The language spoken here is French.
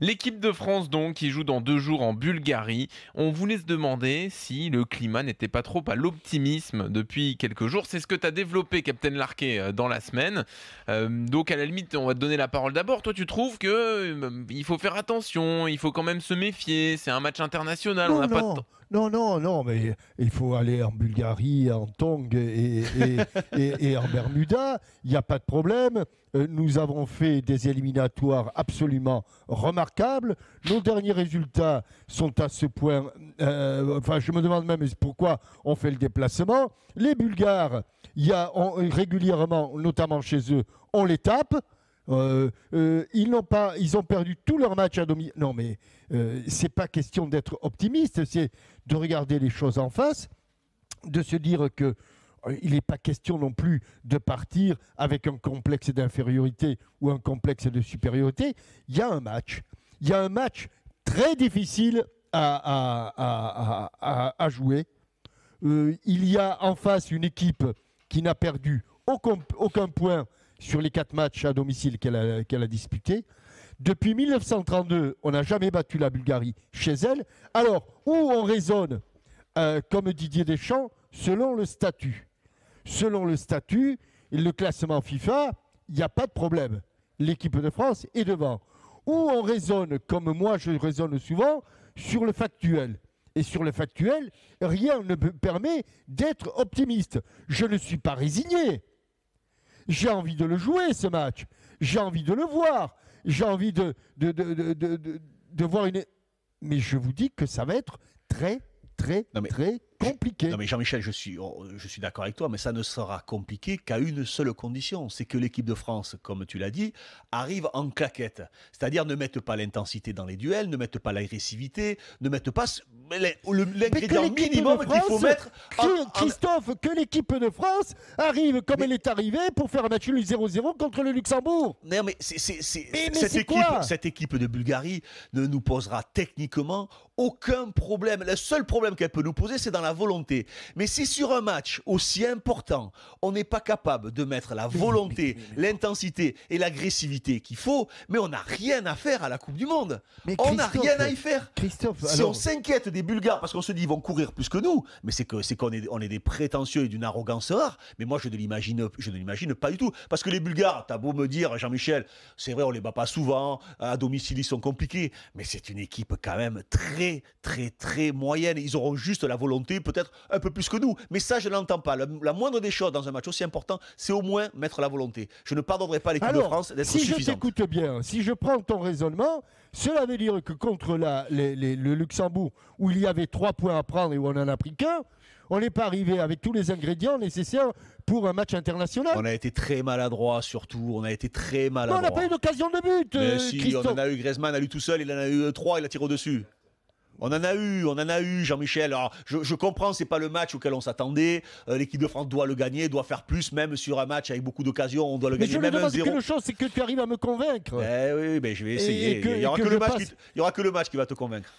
L'équipe de France donc qui joue dans 2 jours en Bulgarie. On voulait se demander si le climat n'était pas trop à l'optimisme depuis quelques jours. C'est ce que tu as développé, Captain Larquet, dans la semaine. Donc à la limite, on va te donner la parole d'abord. Toi, tu trouves que il faut faire attention, il faut quand même se méfier. C'est un match international, on Non, n'a pas de non, temps. non, mais il faut aller en Bulgarie, en Tongue et en Bermuda, il n'y a pas de problème. Nous avons fait des éliminatoires absolument remarquables. Nos derniers résultats sont à ce point... je me demande même pourquoi on fait le déplacement. Les Bulgares, régulièrement, notamment chez eux, on les tape. Ils ont perdu tous leurs matchs à domicile. Non, mais c'est pas question d'être optimiste, c'est de regarder les choses en face, de se dire que il n'est pas question non plus de partir avec un complexe d'infériorité ou un complexe de supériorité. Il y a un match très difficile à jouer. Il y a en face une équipe qui n'a perdu aucun point sur les 4 matchs à domicile qu'elle a disputés. Depuis 1932, on n'a jamais battu la Bulgarie chez elle. Alors, où on raisonne, comme Didier Deschamps, selon le statut. Selon le statut, le classement FIFA, il n'y a pas de problème. L'équipe de France est devant. Où on raisonne, comme moi je raisonne souvent, sur le factuel. Et sur le factuel, rien ne me permet d'être optimiste. Je ne suis pas résigné. J'ai envie de le jouer, ce match. J'ai envie de le voir. J'ai envie de voir une... Mais je vous dis que ça va être très compliqué. Non mais Jean-Michel, je suis d'accord avec toi, mais ça ne sera compliqué qu'à une seule condition, c'est que l'équipe de France, comme tu l'as dit, arrive en claquette. C'est-à-dire ne mette pas l'intensité dans les duels, ne mette pas l'agressivité, ne mette pas l'ingrédient minimum qu'il faut mettre... Christophe, que l'équipe de France arrive comme elle est arrivée pour faire un match nul 0-0 contre le Luxembourg. Non mais cette équipe de Bulgarie ne nous posera techniquement aucun problème. Le seul problème qu'elle peut nous poser, c'est dans la volonté. Mais si sur un match aussi important, on n'est pas capable de mettre la volonté, l'intensité et l'agressivité qu'il faut, mais on n'a rien à faire à la Coupe du Monde. On n'a rien à y faire. Si on s'inquiète des Bulgares parce qu'on se dit ils vont courir plus que nous, mais c'est qu'on est des prétentieux et d'une arrogance rare. Mais moi je ne l'imagine pas du tout. Parce que les Bulgares, t'as beau me dire, Jean-Michel, c'est vrai, on les bat pas souvent, à domicile ils sont compliqués, mais c'est une équipe quand même très moyenne. Ils auront juste la volonté, peut-être un peu plus que nous. Mais ça, je ne l'entends pas. La moindre des choses dans un match aussi important, c'est au moins mettre la volonté. Je ne pardonnerai pas à l'équipe de France d'être suffisante. Si je t'écoute bien, si je prends ton raisonnement, cela veut dire que contre le Luxembourg, où il y avait 3 points à prendre et où on n'en a pris qu'un, on n'est pas arrivé avec tous les ingrédients nécessaires pour un match international. On a été très maladroit, surtout. On a été très maladroit. Mais on n'a pas eu d'occasion de but, mais si, Christophe. on en a eu. Griezmann a eu tout seul, il en a eu 3, il a tiré au-dessus. On en a eu, Jean-Michel. Alors, je comprends, c'est pas le match auquel on s'attendait. L'équipe de France doit le gagner, doit faire plus, même sur un match avec beaucoup d'occasions, on doit le gagner. Mais je même ne demande 1-0. qu'une chose, c'est que tu arrives à me convaincre. Oui, je vais essayer. Il n'y aura que le match qui va te convaincre.